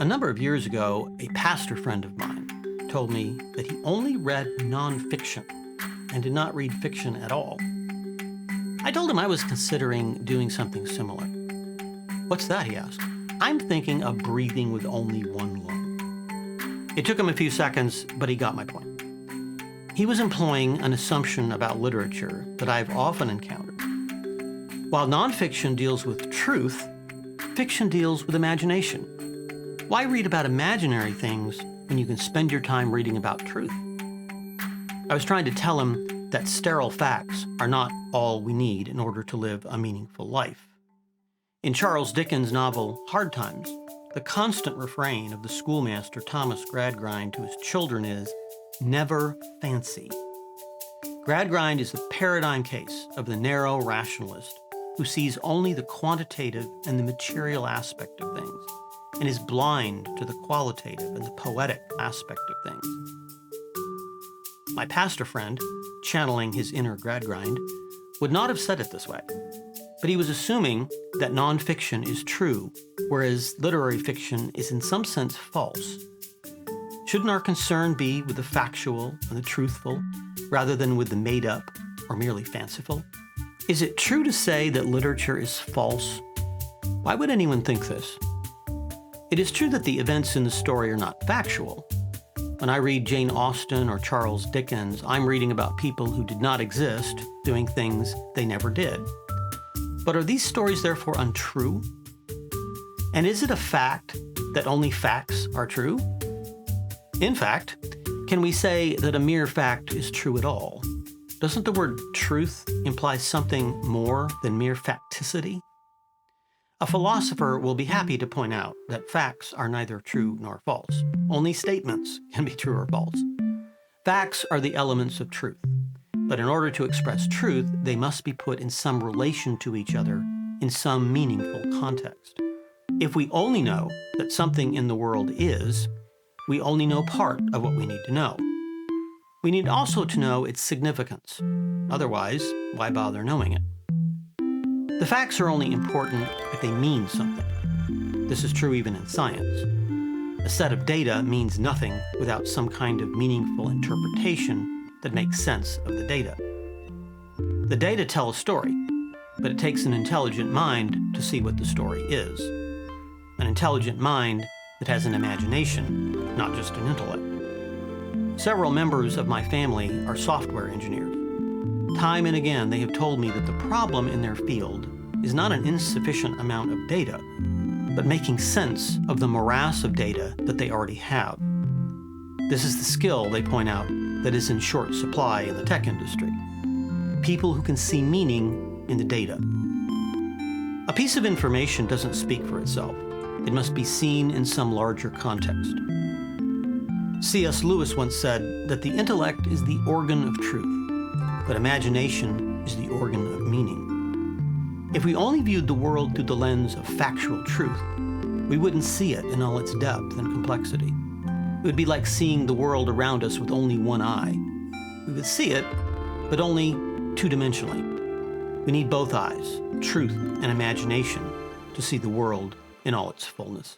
number of years ago, a pastor friend of mine told me that he only read nonfiction and did not read fiction at all. I told him I was considering doing something similar. "What's that?" he asked. "I'm thinking of breathing with only one lung." It took him a few seconds, but he got my point. He was employing an assumption about literature that I've often encountered. While nonfiction deals with truth, fiction deals with imagination. Why read about imaginary things when you can spend your time reading about truth? I was trying to tell him that sterile facts are not all we need in order to live a meaningful life. In Charles Dickens' novel Hard Times, the constant refrain of the schoolmaster Thomas Gradgrind to his children is, "Never fancy." Gradgrind is the paradigm case of the narrow rationalist who sees only the quantitative and the material aspect of things, and is blind to the qualitative and the poetic aspect of things. My pastor friend, channeling his inner Gradgrind, would not have said it this way, but he was assuming that nonfiction is true, whereas literary fiction is in some sense false. Shouldn't our concern be with the factual and the truthful, rather than with the made-up or merely fanciful? Is it true to say that literature is false? Why would anyone think this? It is true that the events in the story are not factual. When I read Jane Austen or Charles Dickens, I'm reading about people who did not exist, doing things they never did. But are these stories therefore untrue? And is it a fact that only facts are true? In fact, can we say that a mere fact is true at all? Doesn't the word truth imply something more than mere facticity? A philosopher will be happy to point out that facts are neither true nor false. Only statements can be true or false. Facts are the elements of truth, but in order to express truth, they must be put in some relation to each other in some meaningful context. If we only know that something in the world is, we only know part of what we need to know. We need also to know its significance. Otherwise, why bother knowing it? The facts are only important if they mean something. This is true even in science. A set of data means nothing without some kind of meaningful interpretation that makes sense of the data. The data tell a story, but it takes an intelligent mind to see what the story is. An intelligent mind that has an imagination, not just an intellect. Several members of my family are software engineers. Time and again, they have told me that the problem in their field is not an insufficient amount of data, but making sense of the morass of data that they already have. This is the skill, they point out, that is in short supply in the tech industry. People who can see meaning in the data. A piece of information doesn't speak for itself. It must be seen in some larger context. C.S. Lewis once said that the intellect is the organ of truth, but imagination is the organ of meaning. If we only viewed the world through the lens of factual truth, we wouldn't see it in all its depth and complexity. It would be like seeing the world around us with only one eye. We would see it, but only two-dimensionally. We need both eyes, truth and imagination, to see the world in all its fullness.